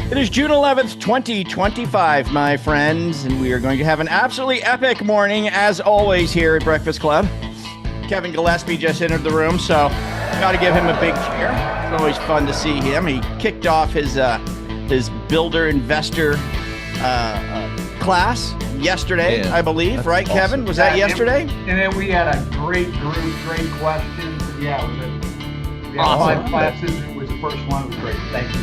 It is June 11th, 2025, my friends, and we are going to have an absolutely epic morning, as always, here at Breakfast Club. Kevin Gillespie just entered the room, so got to give him a big cheer. It's always fun to see him. He kicked off his builder investor class yesterday, I believe, right, awesome. Kevin? Was that yesterday? And then we had a great group, great questions. Yeah, it was we had awesome. 5 classes. It was the first one. It was great. Thank you.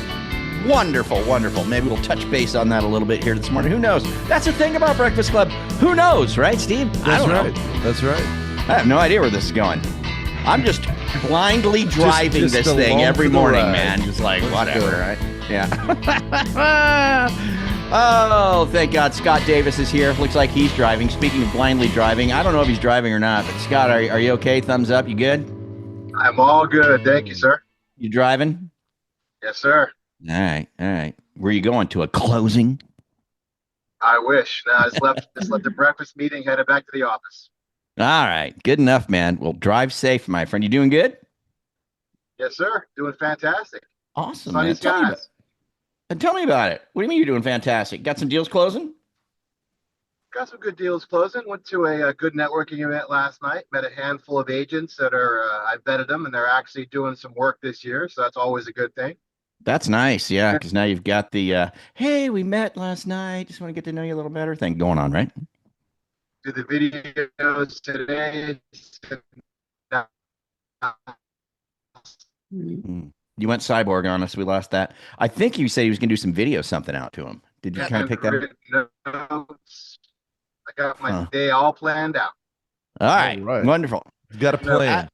Wonderful, wonderful. Maybe we'll touch base on that a little bit here this morning. Who knows? That's the thing about Breakfast Club. Who knows, right, Steve? That's right. That's right. I have no idea where this is going. I'm just blindly driving just this thing every morning, man. Just like, whatever, right? Yeah. Oh, thank God Scott Davis is here. Looks like he's driving. Speaking of blindly driving, I don't know if he's driving or not, but Scott, are you okay? Thumbs up. You good? I'm all good. Thank you, sir. You driving? Yes, sir. All right, all right. Where are you going, to a closing? I wish. No, I just left the breakfast meeting, headed back to the office. All right, good enough, man. Well, drive safe, my friend. You doing good? Yes, sir. Doing fantastic. Awesome, Sunny man. skies. Tell me about it. What do you mean you're doing fantastic? Got some deals closing? Got some good deals closing. Went to a good networking event last night. Met a handful of agents that are, I vetted them, and they're actually doing some work this year. So that's always a good thing. That's nice, yeah, because now you've got the, hey, we met last night, just want to get to know you a little better thing going on, right? Do the videos today. You went cyborg on us. We lost that. I think you said he was going to do some video something out to him. Did you kind of pick that up? I got my day all planned out. All right. Wonderful. You've got a plan.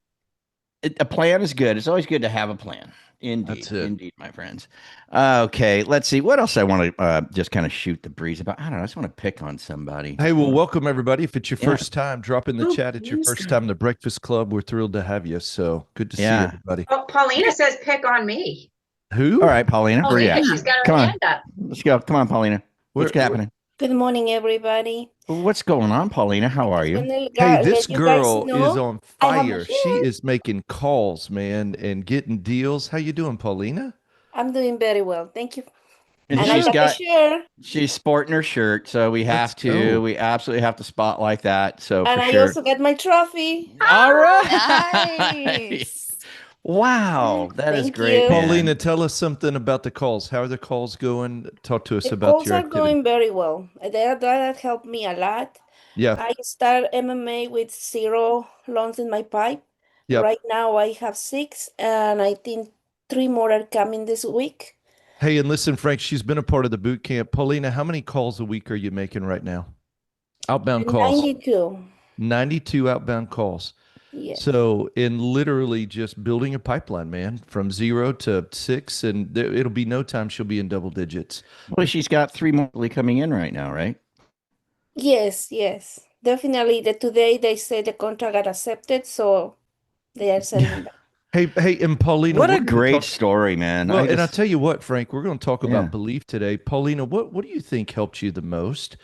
A plan is good. It's always good to have a plan. Indeed, indeed, my friends. Okay, let's see. What else I want to just kind of shoot the breeze about? I don't know. I just want to pick on somebody. Hey, well, welcome, everybody. If it's your first time, drop in the chat. It's your first time in the Breakfast Club. We're thrilled to have you. So good to see everybody. Well, Paulina says pick on me. Who? All right, Paulina. Where are you at? She's got her hand up. Let's go. Come on, Paulina. What's happening? Good morning, everybody. What's going on, Paulina? How are you? Hey, this girl is on fire. She is making calls, man, and getting deals. How you doing, Paulina? I'm doing very well. Thank you. And she's sporting her shirt, so we absolutely have to spotlight that. So and I also got my trophy. All right. Nice. Wow, that is great. Paulina, tell us something about the calls. How are the calls going? Talk to us about your activity. The calls are going very well. That helped me a lot. Yeah. I started MMA with 0 loans in my pipe. Yep. Right now I have 6, and I think 3 more are coming this week. Hey, and listen, Frank, she's been a part of the boot camp. Paulina, how many calls a week are you making right now? Outbound calls. 92. 92 outbound calls. Yes. So in literally just building a pipeline, man, from 0 to 6, and it'll be no time she'll be in double digits. Well, she's got 3 more coming in right now, right? Yes, definitely. Today they say the contract got accepted, so they are sending back. Hey, and Paulina, what a great story, man. Well, and I'll tell you what, Frank, we're going to talk about belief today. Paulina, what do you think helped you the most?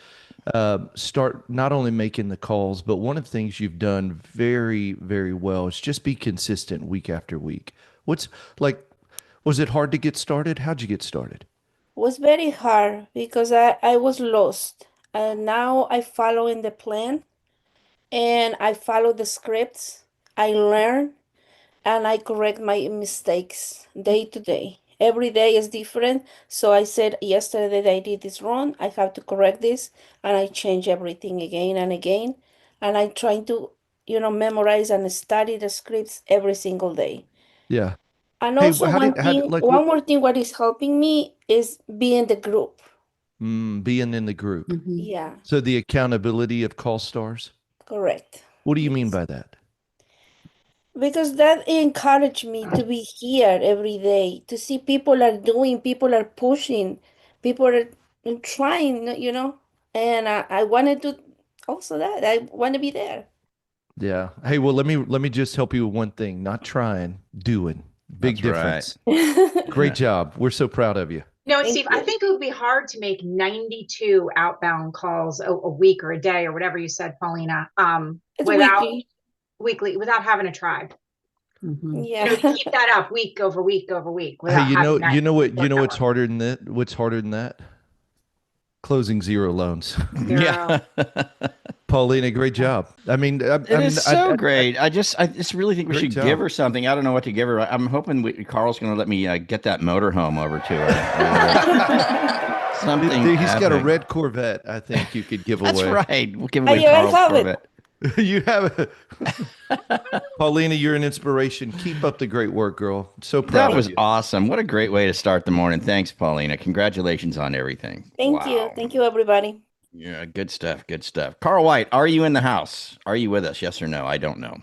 Start not only making the calls, but one of the things you've done very, very well is just be consistent week after week. Was it hard to get started? How'd you get started? It was very hard because I was lost. And now I follow in the plan and I follow the scripts. I learn and I correct my mistakes day to day. Every day is different. So I said yesterday that I did this wrong. I have to correct this. And I change everything again and again. And I try to, memorize and study the scripts every single day. Yeah. And also one more thing, what is helping me is being the group. Being in the group. Mm-hmm. Yeah. So the accountability of call stars? Correct. What do you mean by that? Because that encouraged me to be here every day, to see people are doing, people are pushing, people are trying, and I wanted to also that. I want to be there. Yeah. Hey, well, let me just help you with one thing. Not trying, doing. Big difference. Right. Great job. We're so proud of you. No, Steve, I think it would be hard to make 92 outbound calls a week or a day or whatever you said, Paulina, without having a tribe. Yeah. Keep that up week over week over week. Hey, Without having that what's workout. harder than that? What's harder than that? Closing zero loans. Yeah. Paulina, great job. I mean, It is so great. I just really think we Great should job. give her something. I don't know what to give her. I'm hoping Carl's going to let me get that motorhome over to her. Something. Dude, he's got a epic. red Corvette. I think you could give That's away. right. We'll give I away already Carl's have it. Corvette. You have it. Paulina, you're an inspiration. Keep up the great work, girl. So proud That of was you. awesome. What a great way to start the morning. Thanks, Paulina. Congratulations on everything. Thank you. Wow. Thank you, everybody. Yeah, good stuff. Good stuff. Carl White, are you in the house? Are you with us? Yes or no? I don't know.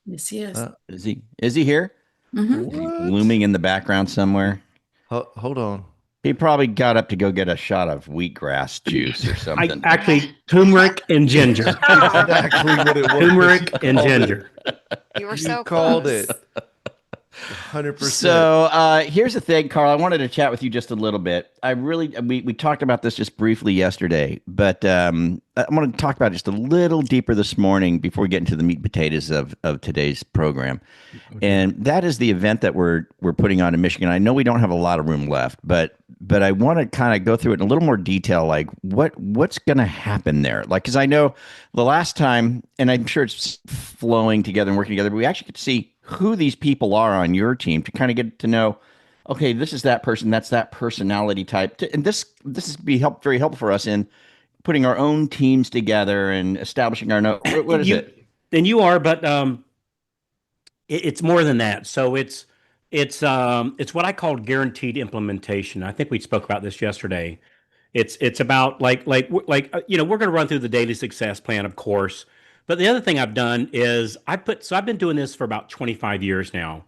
Yes, he is. Is he? Is he here? Mhm. Is he looming in the background somewhere? Hold on. He probably got up to go get a shot of wheatgrass juice or something. Actually, turmeric and ginger. Exactly what it was. Turmeric and ginger. You were You so called close. it. 100%. So here's the thing, Carl. I wanted to chat with you just a little bit. We talked about this just briefly yesterday, but I want to talk about it just a little deeper this morning before we get into the meat and potatoes of today's program. And that is the event that we're putting on in Michigan. I know we don't have a lot of room left, but I want to kind of go through it in a little more detail, like what's going to happen there. Like, because I know the last time, and I'm sure it's flowing together and working together, but we actually get to see who these people are on your team to kind of get to know, okay, this is that person, that's that personality type. And this is very helpful for us in putting our own teams together and establishing our what is it? And you are, but it's more than that. So it's what I call guaranteed implementation. I think we spoke about this yesterday. It's about we're going to run through the daily success plan, of course. But the other thing I've done is I've been doing this for about 25 years now.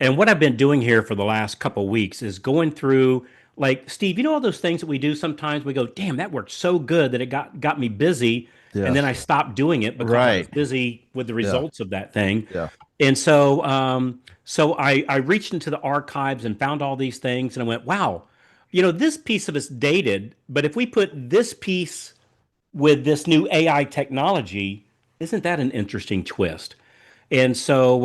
And what I've been doing here for the last couple of weeks is going through, like, Steve, all those things that we do sometimes. We go, damn, that worked so good that it got me busy. Yeah. And then I stopped doing it because I was busy with the results of that thing. Yeah. And so I reached into the archives and found all these things. And I went, wow, this piece of it's dated. But if we put this piece with this new AI technology, isn't that an interesting twist? And so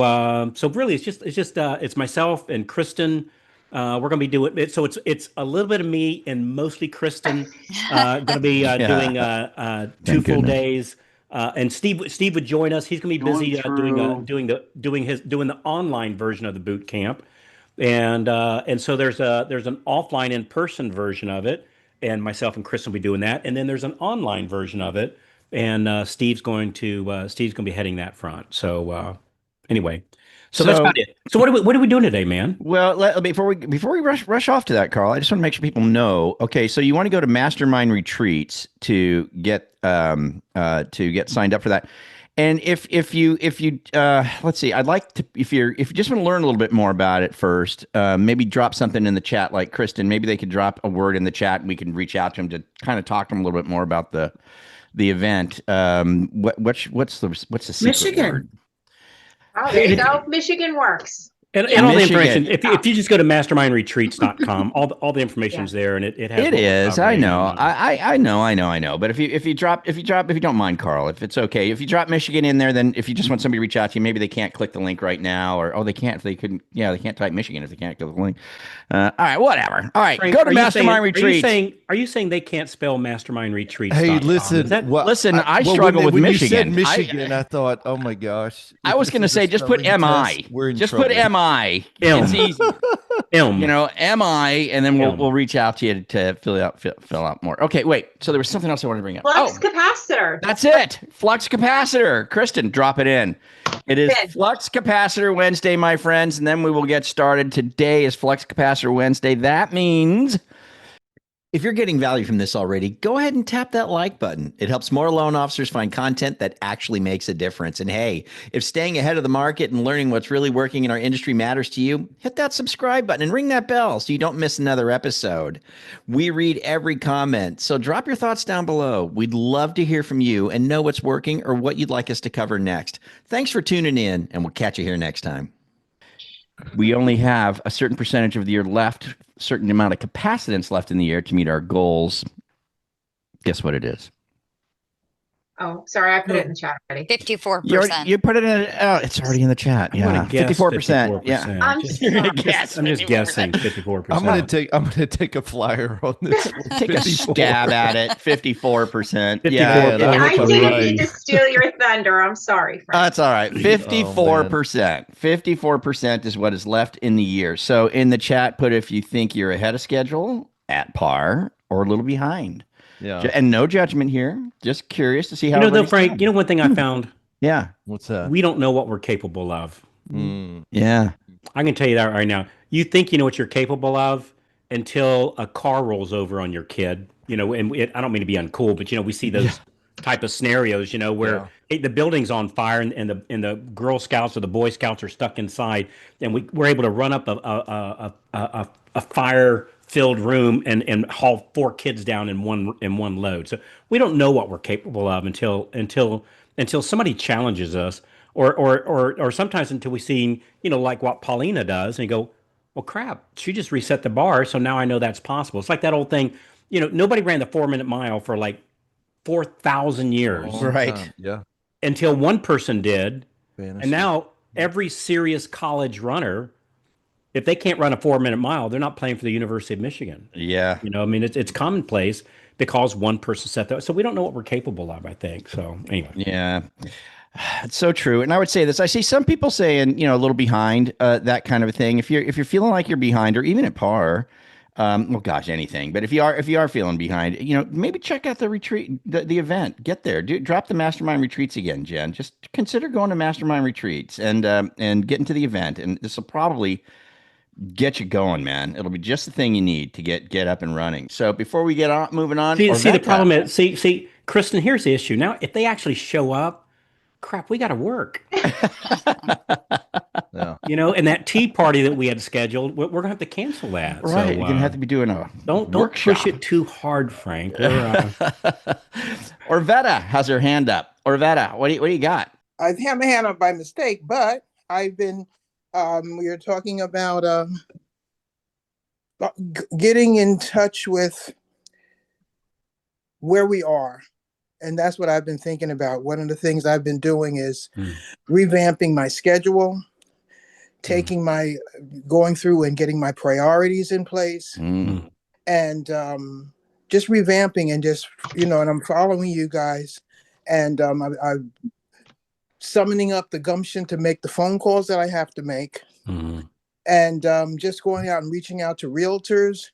really, it's myself and Kristen. We're going to be doing it. So it's a little bit of me and mostly Kristen. Going to be doing 2 full days. And Steve would join us. He's going to be busy doing the online version of the boot camp. And so there's an offline in-person version of it, and myself and Kristen will be doing that. And then there's an online version of it. And Steve's going to be heading that front. So anyway, so that's about it. So what are we doing today, man? Well, before we rush off to that, Carl, I just want to make sure people know. Okay, so you want to go to Mastermind Retreats to get signed up for that. And if you let's see, I'd like to, if you just want to learn a little bit more about it first, maybe drop something in the chat, like Kristen. Maybe they could drop a word in the chat, and we can reach out to them to kind of talk to them a little bit more about the event. What's the secret Michigan. word? Oh, there you go. Michigan works. And all the information, if you just go to mastermindretreats.com, all the information's there, and it has. It is. I know. I know. But if you don't mind, Carl, if it's okay, if you drop Michigan in there, then if you just want somebody to reach out to you, maybe they can't click the link right now, or they can't. If they couldn't, they can't type Michigan if they can't click the link. All right, whatever. All right, Frank, go to Mastermind Retreats. Are you saying they can't spell Mastermind Retreats? Hey, listen. I struggle with Michigan. When you said Michigan, I thought, oh my gosh. I was going to say, just put MI. Just put MI. It's easy. MI, and then we'll reach out to you to fill out more. Okay, wait. So there was something else I wanted to bring up. Flux capacitor. That's it. Flux capacitor. Kristen, drop it in. It is Flux Capacitor Wednesday, my friends, and then we will get started. Today is Flux Capacitor Wednesday. That means if you're getting value from this already, go ahead and tap that like button. It helps more loan officers find content that actually makes a difference. And hey, if staying ahead of the market and learning what's really working in our industry matters to you, hit that subscribe button and ring that bell so you don't miss another episode. We read every comment, so drop your thoughts down below. We'd love to hear from you and know what's working or what you'd like us to cover next. Thanks for tuning in, and we'll catch you here next time. We only have a certain percentage of the year left, certain amount of capacitance left in the year to meet our goals. Guess what it is? Oh, sorry, I put it in the chat already. 54%. You put it in. Oh, it's already in the chat. I'm gonna Yeah, guess 54%. Yeah, 54%. I'm you're gonna sorry. guess. I'm just 54%. guessing I'm 54%. gonna take a flyer on this. One. Take a 54. stab at it. 54%. 54%. Yeah, Man, I I hope I'm didn't right. mean to steal your thunder. I'm sorry, Frank. that's all right. Oh, 54%. 54% is what is left in the year. So in the chat, put if you think you're ahead of schedule, at par, or a little behind. Yeah. And no judgment here. Just curious to see how. You know, though, everybody's Frank, doing. you know one thing I found? Yeah. What's that? We don't know what we're capable of. Yeah. I can tell you that right now. You think you know what you're capable of until a car rolls over on your kid. You know, and I don't mean to be uncool, but we see those type of scenarios. Where the building's on fire and the Girl Scouts or the Boy Scouts are stuck inside, and we're able to run up a fire-filled room and haul 4 kids down in one load. So we don't know what we're capable of until somebody challenges us, or sometimes until we see like what Paulina does, and you go, well, crap, she just reset the bar, so now I know that's possible. It's like that old thing, nobody ran the 4-minute mile for like 4,000 years Right. Yeah. until one person did, Fantasy. and now every serious college runner, if they can't run a 4-minute mile, they're not playing for the University of Michigan. Yeah. I mean, it's commonplace because one person set that. So we don't know what we're capable of, I think. So anyway. Yeah. It's so true. And I would say this. I see some people saying, a little behind, that kind of a thing. If you're feeling like you're behind or even at par, well, gosh, anything. But if you are feeling behind, maybe check out the retreat, the event. Get there. Drop the mastermind retreats again, Jen. Just consider going to mastermind retreats and getting to the event. And this will probably get you going, man. It'll be just the thing you need to get up and running. So before we get on moving on, See the problem is, see, Kristen, here's the issue. Now, if they actually show up, crap, we got to work. Yeah. And that tea party that we had scheduled, we're gonna have to cancel that. Right, So, you're gonna have to be doing a don't workshop. push it too hard, Frank. Orvetta has her hand up. Orvetta, what do you got? I have my hand up by mistake, but I've been. We are talking about getting in touch with where we are. And that's what I've been thinking about. One of the things I've been doing is revamping my schedule, going through and getting my priorities in place, and just revamping and just, and I'm following you guys, and I'm summoning up the gumption to make the phone calls that I have to make, and just going out and reaching out to realtors.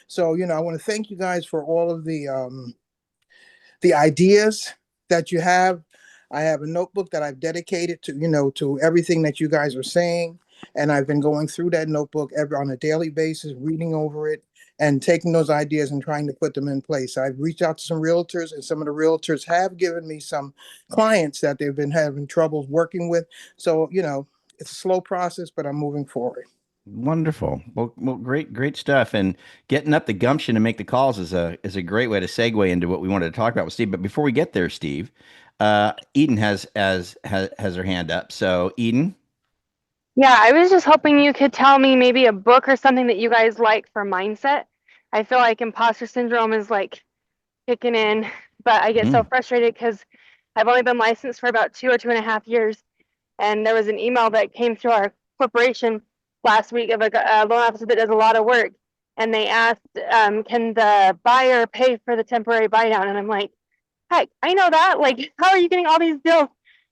So, I want to thank you guys for all of the ideas that you have. I have a notebook that I've dedicated to, to everything that you guys are saying. And I've been going through that notebook on a daily basis, reading over it and taking those ideas and trying to put them in place. I've reached out to some realtors, and some of the realtors have given me some clients that they've been having troubles working with. So, it's a slow process, but I'm moving forward. Wonderful. Well, great stuff. And getting up the gumption to make the calls is a great way to segue into what we wanted to talk about with Steve. But before we get there, Steve, Eden has her hand up. So Eden. Yeah, I was just hoping you could tell me maybe a book or something that you guys like for mindset. I feel like imposter syndrome is like kicking in, but I get so frustrated because I've only been licensed for about 2 or 2.5 years. And there was an email that came through our corporation last week of a loan officer that does a lot of work. And they asked, can the buyer pay for the temporary buy down? And I'm like, heck, I know that. Like, how are you getting all these deals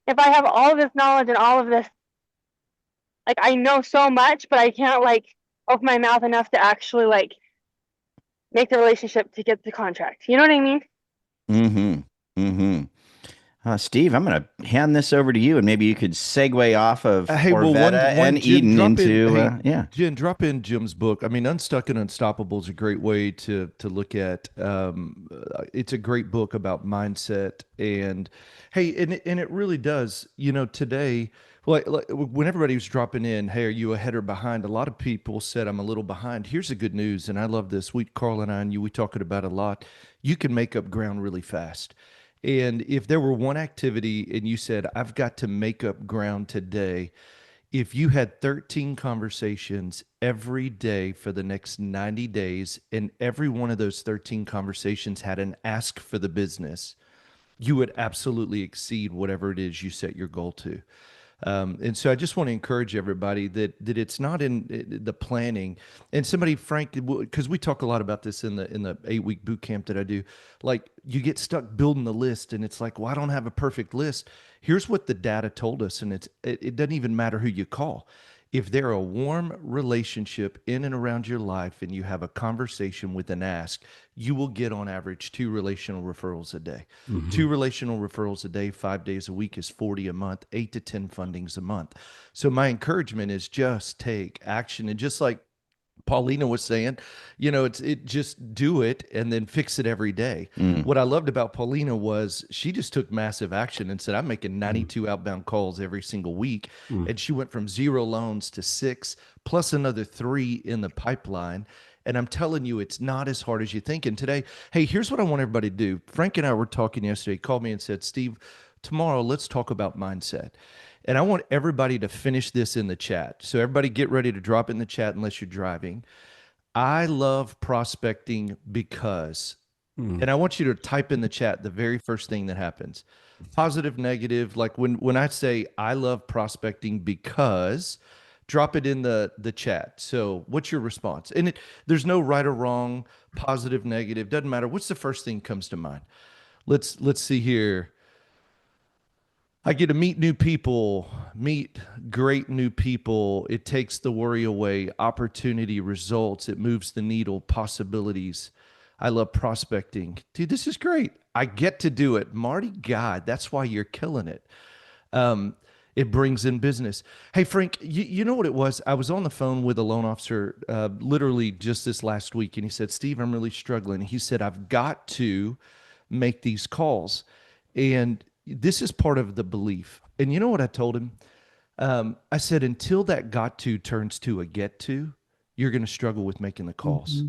if I have all of this knowledge and all of this? Like, I know so much, but I can't open my mouth enough to actually make the relationship to get the contract. You know what I mean? Steve, I'm going to hand this over to you, and maybe you could segue off of Orvetta and Jen, Eden into Jen, drop in Jim's book. I mean, Unstuck and Unstoppable is a great way to look at. It's a great book about mindset, and hey, and it really does. Today, like when everybody was dropping in, hey, are you ahead or behind? A lot of people said I'm a little behind. Here's the good news, and I love this. Carl and I and you, we talk about it a lot. You can make up ground really fast. And if there were one activity and you said, I've got to make up ground today, if you had 13 conversations every day for the next 90 days, and every one of those 13 conversations had an ask for the business, you would absolutely exceed whatever it is you set your goal to. And so I just want to encourage everybody that it's not in the planning. And somebody, Frank, because we talk a lot about this in the 8-week boot camp that I do, like you get stuck building the list, and it's like, well, I don't have a perfect list. Here's what the data told us, and it doesn't even matter who you call. If they're a warm relationship in and around your life, and you have a conversation with an ask, you will get on average 2 relational referrals a day. 2 relational referrals a day, 5 days a week is 40 a month, 8 to 10 fundings a month. So my encouragement is just take action. And just like Paulina was saying, it just do it and then fix it every day. What I loved about Paulina was she just took massive action and said, I'm making 92 outbound calls every single week. And she went from 0 loans to 6, plus another 3 in the pipeline. And I'm telling you, it's not as hard as you think. And today, hey, here's what I want everybody to do. Frank and I were talking yesterday. He called me and said, Steve, tomorrow, let's talk about mindset. And I want everybody to finish this in the chat. So everybody get ready to drop it in the chat unless you're driving. I love prospecting because, and I want you to type in the chat the very first thing that happens. Positive, negative. Like when I say I love prospecting because, drop it in the chat. So what's your response? And there's no right or wrong, positive, negative, doesn't matter. What's the first thing comes to mind? Let's see here. I get to meet new people, meet great new people. It takes the worry away, opportunity, results. It moves the needle, possibilities. I love prospecting. Dude, this is great. I get to do it. Marty, God, that's why you're killing it. It brings in business. Hey, Frank, you know what it was? I was on the phone with a loan officer literally just this last week, and he said, Steve, I'm really struggling. He said, I've got to make these calls. And this is part of the belief. And you know what I told him? I said, until that got to turns to a get to, you're going to struggle with making the calls.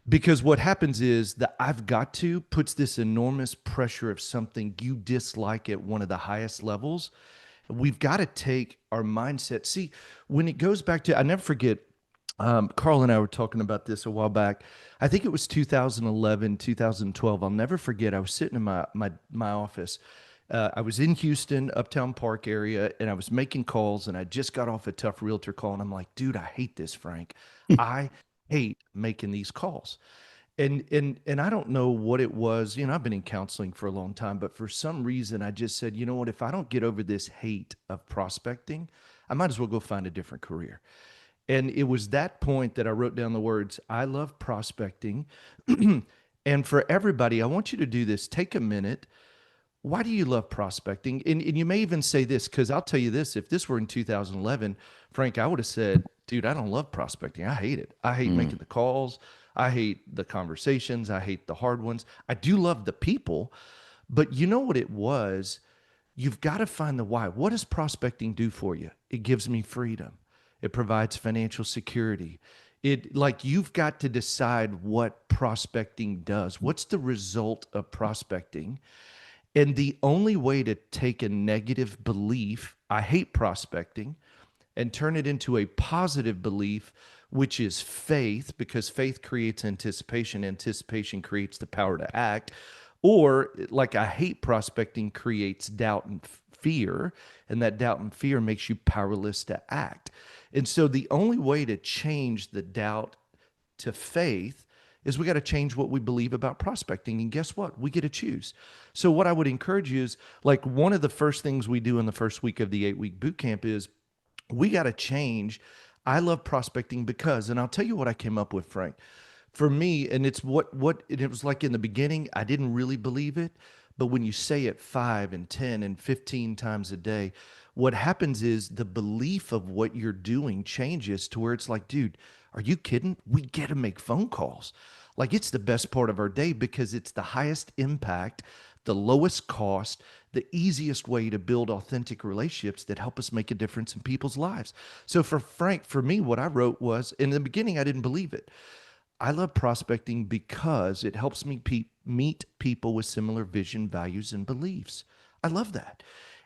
Because what happens is the I've got to puts this enormous pressure of something you dislike at one of the highest levels. We've got to take our mindset. See, when it goes back to, I never forget, Carl and I were talking about this a while back. I think it was 2011, 2012. I'll never forget. I was sitting in my office. I was in Houston, Uptown Park area, and I was making calls, and I just got off a tough realtor call, and I'm like, dude, I hate this, Frank. I hate making these calls. And I don't know what it was. I've been in counseling for a long time, but for some reason I just said, you know what, if I don't get over this hate of prospecting, I might as well go find a different career. And it was that point that I wrote down the words, I love prospecting. And for everybody, I want you to do this. Take a minute. Why do you love prospecting? And you may even say this, because I'll tell you this, if this were in 2011, Frank, I would have said, dude, I don't love prospecting. I hate it. I hate making the calls. I hate the conversations. I hate the hard ones. I do love the people, but you know what it was? You've got to find the why. What does prospecting do for you? It gives me freedom. It provides financial security. You've got to decide what prospecting does. What's the result of prospecting? And the only way to take a negative belief, I hate prospecting, and turn it into a positive belief, which is faith, because faith creates anticipation. Anticipation creates the power to act. Or like I hate prospecting creates doubt and fear, and that doubt and fear makes you powerless to act. And so the only way to change the doubt to faith is we got to change what we believe about prospecting. And guess what? We get to choose. So what I would encourage you is, like, one of the first things we do in the first week of the 8-week boot camp is we got to change. I love prospecting because, and I'll tell you what I came up with, Frank. For me, and it's what it was like in the beginning, I didn't really believe it. But when you say it 5 and 10 and 15 times a day, what happens is the belief of what you're doing changes to where it's like, dude, are you kidding? We get to make phone calls. Like, it's the best part of our day because it's the highest impact, the lowest cost, the easiest way to build authentic relationships that help us make a difference in people's lives. So for Frank, for me, what I wrote was, in the beginning, I didn't believe it. I love prospecting because it helps me meet people with similar vision, values, and beliefs. I love that.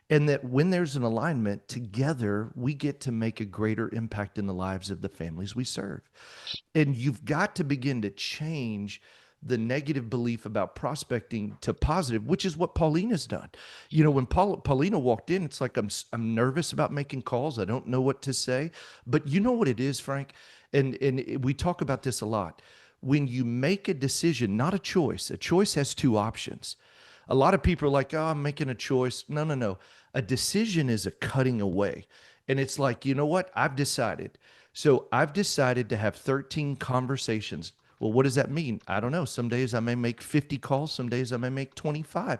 And that when there's an alignment together, we get to make a greater impact in the lives of the families we serve. And you've got to begin to change the negative belief about prospecting to positive, which is what Paulina's done. You know, when Paulina walked in, it's like, I'm nervous about making calls. I don't know what to say, but you know what it is, Frank? And we talk about this a lot. When you make a decision, not a choice has two options. A lot of people are like, oh, I'm making a choice. No, no, no. A decision is a cutting away. And it's like, you know what? I've decided. So I've decided to have 13 conversations. Well, what does that mean? I don't know. Some days I may make 50 calls. Some days I may make 25.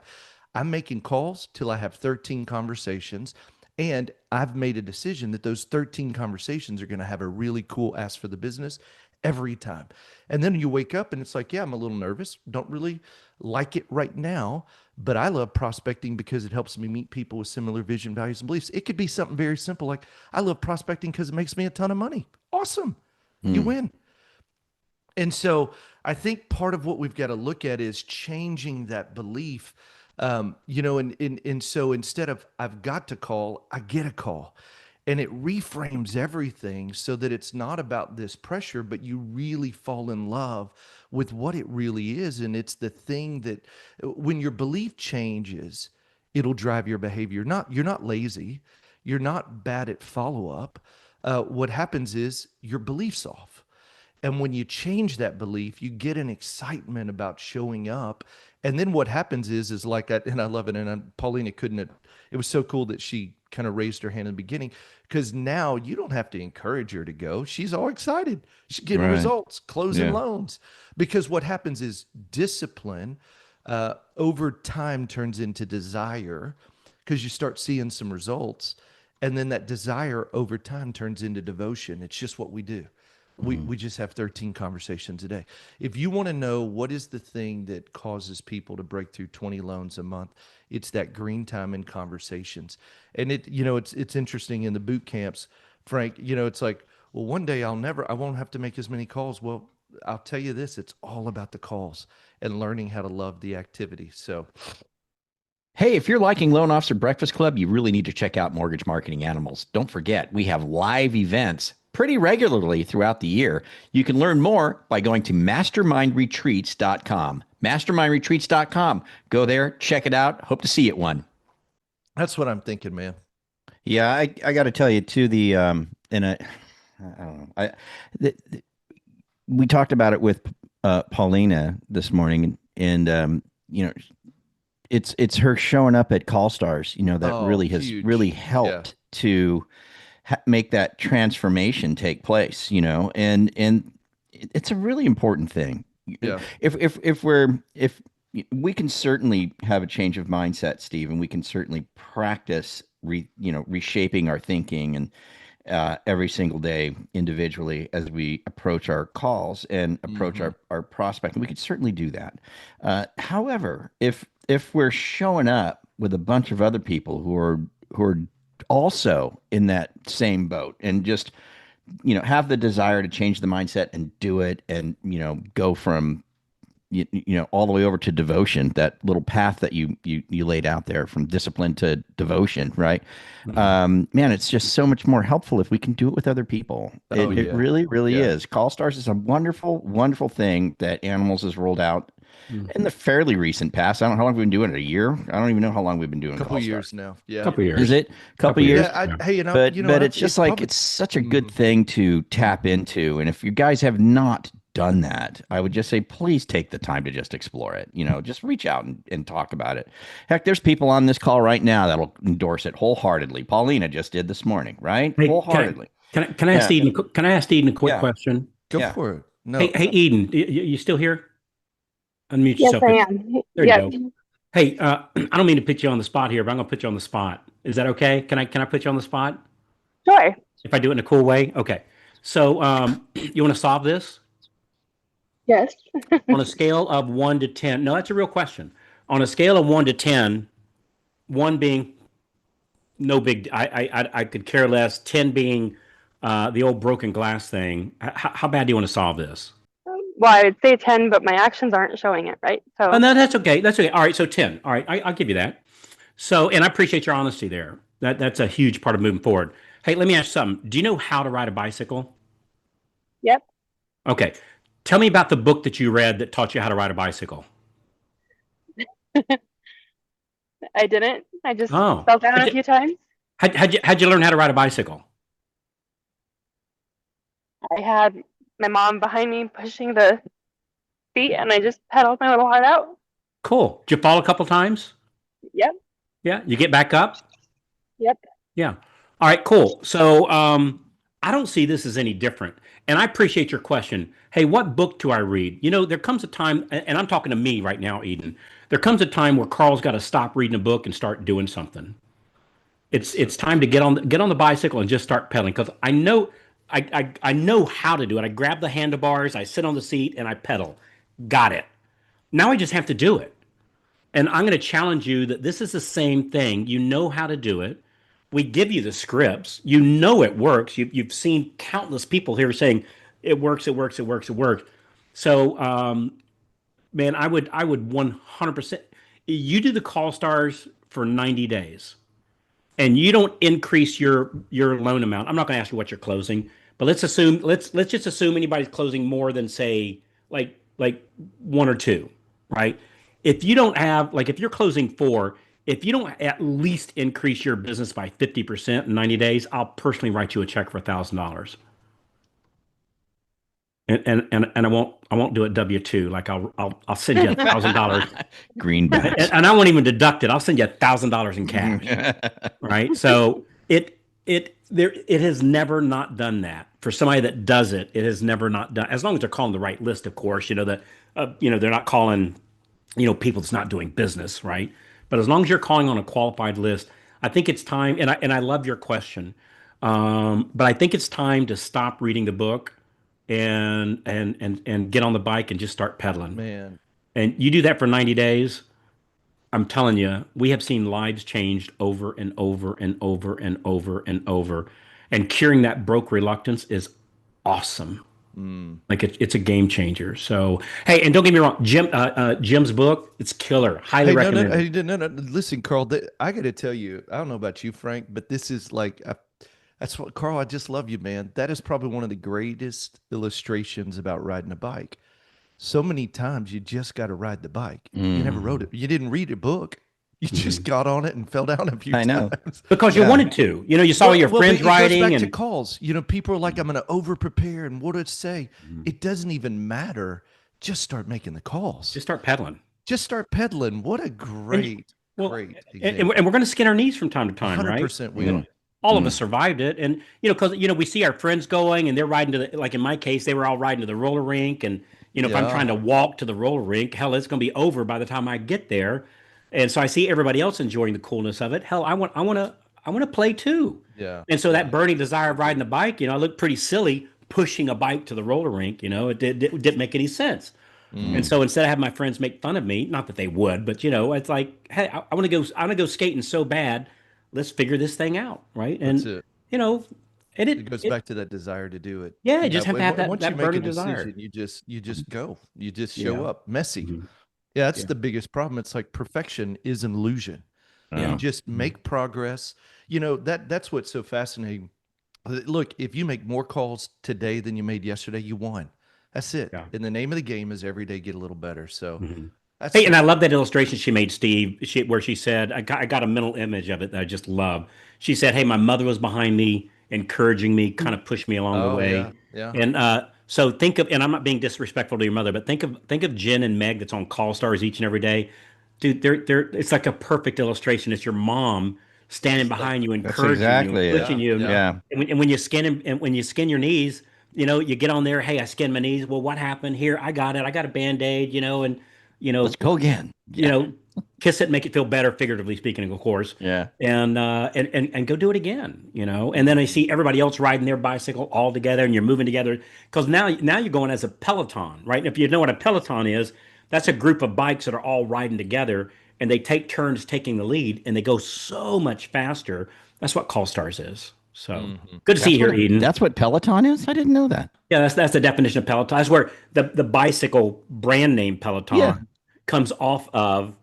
I'm making calls till I have 13 conversations. And I've made a decision that those 13 conversations are going to have a really cool ask for the business every time. And then you wake up and it's like, yeah, I'm a little nervous. Don't really like it right now, but I love prospecting because it helps me meet people with similar vision, values, and beliefs. It could be something very simple. Like, I love prospecting because it makes me a ton of money. Awesome. You win. And so I think part of what we've got to look at is changing that belief. You know, and so instead of I've got to call, I get a call. And it reframes everything so that it's not about this pressure, but you really fall in love with what it really is. And it's the thing that when your belief changes, it'll drive your behavior. You're not lazy. You're not bad at follow-up. What happens is your belief's off. And when you change that belief, you get an excitement about showing up. And then what happens is like, and I love it. And Paulina it was so cool that she kind of raised her hand in the beginning, because now you don't have to encourage her to go. She's all excited. She's getting results, closing loans. Because what happens is discipline over time turns into desire, because you start seeing some results. And then that desire over time turns into devotion. It's just what we do. We just have 13 conversations a day. If you want to know what is the thing that causes people to break through 20 loans a month, it's that green time in conversations. And it's interesting in the boot camps, Frank, it's like, well, one day I won't have to make as many calls. Well, I'll tell you this, it's all about the calls and learning how to love the activity. So hey, if you're liking Loan Officer Breakfast Club, you really need to check out Mortgage Marketing Animals. Don't forget, we have live events pretty regularly throughout the year. You can learn more by going to mastermindretreats.com. Mastermindretreats.com. Go there, check it out. Hope to see you at one. That's what I'm thinking, man. Yeah, I got to tell you too. I don't know. We talked about it with Paulina this morning, and it's her showing up at Call Stars. That really has huge. really helped to make that transformation take place. And it's a really important thing. Yeah. If we can certainly have a change of mindset, Steve, and we can certainly practice reshaping our thinking and every single day individually as we approach our calls and approach our prospect. And we could certainly do that. However, if we're showing up with a bunch of other people who are also in that same boat and just have the desire to change the mindset and do it, and go from all the way over to devotion, that little path that you laid out there, from discipline to devotion, right? Man, it's just so much more helpful if we can do it with other people. It really, really is. Call Stars is a wonderful, wonderful thing that Animals has rolled out in the fairly recent past. I don't know how long we've been doing it. A year? I don't even know how long we've been doing it. Couple years now. Yeah. Couple years. Is it? Couple years? Yeah, But it's just like, it's such a good thing to tap into. And if you guys have not done that, I would just say, please take the time to just explore it. Just reach out and talk about it. Heck, there's people on this call right now that'll endorse it wholeheartedly. Paulina just did this morning, right? Hey, wholeheartedly. Can I ask Eden? Can I ask Eden a quick question? Go for it. No. Hey, Eden, you still here? Unmute Yes, yourself. I am. There you go. Hey, I don't mean to put you on the spot here, but I'm gonna put you on the spot. Is that okay? Can I put you on the spot? Sure. If I do it in a cool way? Okay. So you want to solve this? Yes. On a scale of 1 to 10. No, that's a real question. On a scale of 1 to 10, 1 being no big, I could care less, 10 being the old broken glass thing. How bad do you want to solve this? Well, I would say 10, but my actions aren't showing it, right? So Oh, no, that's okay. That's okay. All right, so 10. All right, I'll give you that. So, and I appreciate your honesty there. That's a huge part of moving forward. Hey, let me ask you something. Do you know how to ride a bicycle? Yep. Okay. Tell me about the book that you read that taught you how to ride a bicycle. I didn't. I just Oh, fell down a few times. how'd you learn how to ride a bicycle? I had my mom behind me pushing the seat, and I just pedaled my little heart out. Cool. Did you fall a couple times? Yep. Yeah. You get back up? Yep. Yeah. All right, cool. So I don't see this as any different. And I appreciate your question. Hey, what book do I read? You know, there comes a time, and I'm talking to me right now, Eden. There comes a time where Carl's got to stop reading a book and start doing something. It's time to get on the bicycle and just start pedaling because I know how to do it. I grab the handlebars, I sit on the seat, and I pedal. Got it. Now I just have to do it. And I'm going to challenge you that this is the same thing. You know how to do it. We give you the scripts. You know it works. You've seen countless people here saying it works, it works, it works, it works. So, man, I would 100%. You do the call stars for 90 days, and you don't increase your loan amount. I'm not going to ask you what you're closing, but let's just assume anybody's closing more than say like one or two, right? If you don't have like if you're closing four, if you don't at least increase your business by 50% in 90 days, I'll personally write you a check for $1,000. And I won't do it W-2. Like I'll send you $1,000. Greenbacks. And I won't even deduct it. I'll send you $1,000 in cash. Right. So it has never not done that. For somebody that does it, it has never not done, as long as they're calling the right list, of course, you know, that they're not calling, people that's not doing business, right? But as long as you're calling on a qualified list, I think it's time, and I love your question. But I think it's time to stop reading the book and get on the bike and just start pedaling. Man. And you do that for 90 days. I'm telling you, we have seen lives changed over and over and over and over and over. And curing that broke reluctance is awesome. Like it's a game changer. So, hey, and don't get me wrong, Jim's book, it's killer. Highly recommend. No. Listen, Carl, I got to tell you, I don't know about you, Frank, but this is like, that's what, Carl, I just love you, man. That is probably one of the greatest illustrations about riding a bike. So many times you just got to ride the bike. You never rode it. You didn't read a book. You just got on it and fell down a few times. Because you wanted to. You saw your friends riding. It goes back to calls. People are like, I'm going to over-prepare, and what did it say? It doesn't even matter. Just start making the calls. Just start pedaling. What a great example. And we're going to skin our knees from time to time, 100% right? 100% we are. All of us survived it. And, because, we see our friends going and they're riding to like in my case, they were all riding to the roller rink. And, if I'm trying to walk to the roller rink, hell, it's going to be over by the time I get there. And so I see everybody else enjoying the coolness of it. Hell, I want to play too. Yeah. And so that burning desire of riding the bike, I look pretty silly pushing a bike to the roller rink. It didn't make any sense. And so instead of having my friends make fun of me, not that they would, but it's like, hey, I want to go skating so bad. Let's figure this thing out, right? And That's it. And it goes back to that desire to do it. Yeah, you just have to have that once you make burning a decision, desire. you just go. You just show up. Messy. Yeah, that's the biggest problem. It's like perfection is an illusion. You just make progress. That's what's so fascinating. Look, if you make more calls today than you made yesterday, you won. That's it. Yeah. And the name of the game is every day get a little better. So hey, and I love that illustration she made, Steve, where she said, I got a mental image of it that I just love. She said, hey, my mother was behind me, encouraging me, kind of pushed me along the way. Yeah. And so think of, and I'm not being disrespectful to your mother, but think of Jen and Meg that's on Call Stars each and every day. Dude, it's like a perfect illustration. It's your mom standing behind you, encouraging you, pushing you. Yeah. And when you skin your knees, you get on there. Hey, I skinned my knees. Well, what happened here? I got it. I got a Band-Aid. And let's go again. Kiss it, make it feel better, figuratively speaking, of course. Yeah. And go do it again. And then I see everybody else riding their bicycle all together, and you're moving together because now you're going as a peloton, right? And if you know what a peloton is, that's a group of bikes that are all riding together, and they take turns taking the lead, and they go so much faster. That's what Call Stars is. So good to see you here, Eden. That's what Peloton is? I didn't know that. Yeah, that's the definition of Peloton. That's where the bicycle brand name Peloton comes off of,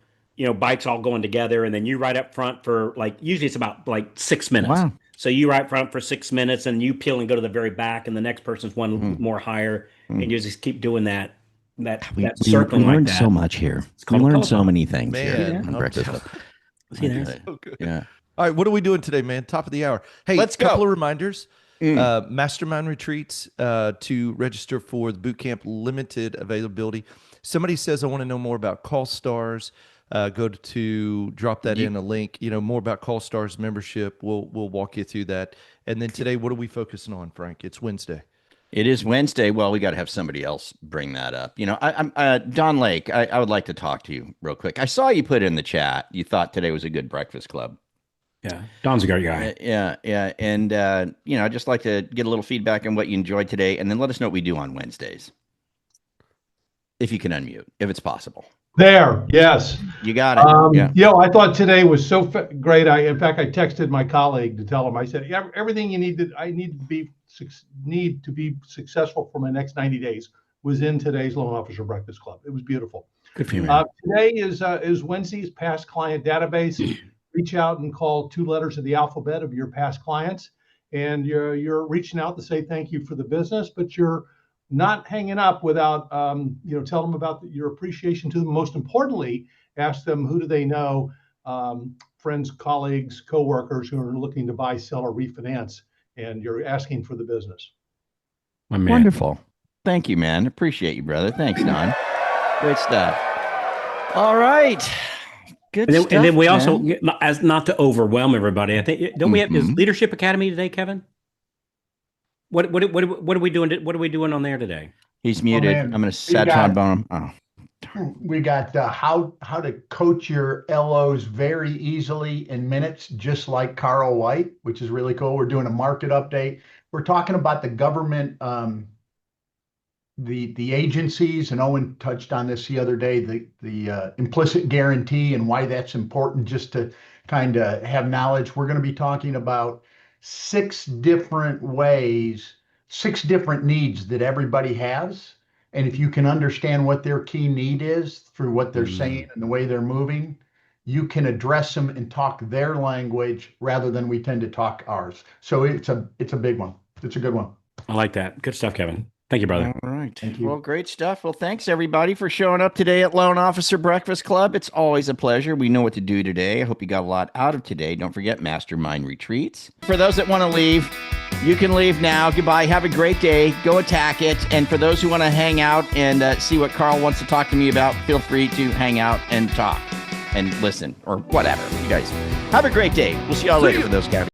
bikes all going together, and then you ride up front for usually it's about 6 minutes. Wow. So you right front for 6 minutes and you peel and go to the very back and the next person's one more higher. And you just keep doing that circling we like learned that. so much here. We called a learned so peloton. many things Man, here. on I'm Breakfast telling- Club. See there? So good. Yeah. All right, what are we doing today, man? Top of the hour. Hey, Let's go. couple of reminders. Mastermind retreats to register for the bootcamp, limited availability. Somebody says, I want to know more about Call Stars. Go to drop that in a link, more about Call Stars membership. We'll walk you through that. And then today, what are we focusing on, Frank? It's Wednesday. It is Wednesday. Well, we got to have somebody else bring that up. I'm Don Lake. I would like to talk to you real quick. I saw you put in the chat. You thought today was a good breakfast club. Yeah, Don's a great guy. Yeah. And, I'd just like to get a little feedback on what you enjoyed today, and then let us know what we do on Wednesdays. If you can unmute, if it's possible. There, yes. You got it. I thought today was so great. In fact, I texted my colleague to tell him. I said, "Yeah, everything I need to be successful for my next 90 days was in today's Loan Officer Breakfast Club. It was beautiful." Good for you, man. Today is Wednesday's past client database. Reach out and call 2 letters of the alphabet of your past clients, and you're reaching out to say thank you for the business, but you're not hanging up without tell them about your appreciation to them. Most importantly, ask them who do they know, friends, colleagues, coworkers who are looking to buy, sell, or refinance, and you're asking for the business. Wonderful. Thank you, man. Appreciate you, brother. Thanks, Don. Great stuff. All right. Good And then, stuff, and then we man. also, as not to overwhelm everybody, I think don't we have is Leadership Academy today, Kevin? What are we doing? What are we doing on there today? He's muted. man. I'm going to set trombone. Oh, We got how to coach your LOs very easily in minutes, just like Carl White, which is really cool. We're doing a market update. We're talking about the government, the agencies, and Owen touched on this the other day, the implicit guarantee and why that's important, just to kind of have knowledge. We're going to be talking about 6 different ways, 6 different needs that everybody has. And if you can understand what their key need is through what they're saying and the way they're moving, you can address them and talk their language rather than we tend to talk ours. So it's a big one. It's a good one. I like that. Good stuff, Kevin. Thank you, brother. all right. Thank you. Well, great stuff. Well, thanks everybody for showing up today at Loan Officer Breakfast Club. It's always a pleasure. We know what to do today. I hope you got a lot out of today. Don't forget Mastermind Retreats. For those that want to leave, you can leave now. Goodbye. Have a great day. Go attack it. And for those who want to hang out and see what Carl wants to talk to me about, feel free to hang out and talk and listen or whatever. You guys have a great day. We'll see y'all later for those guys.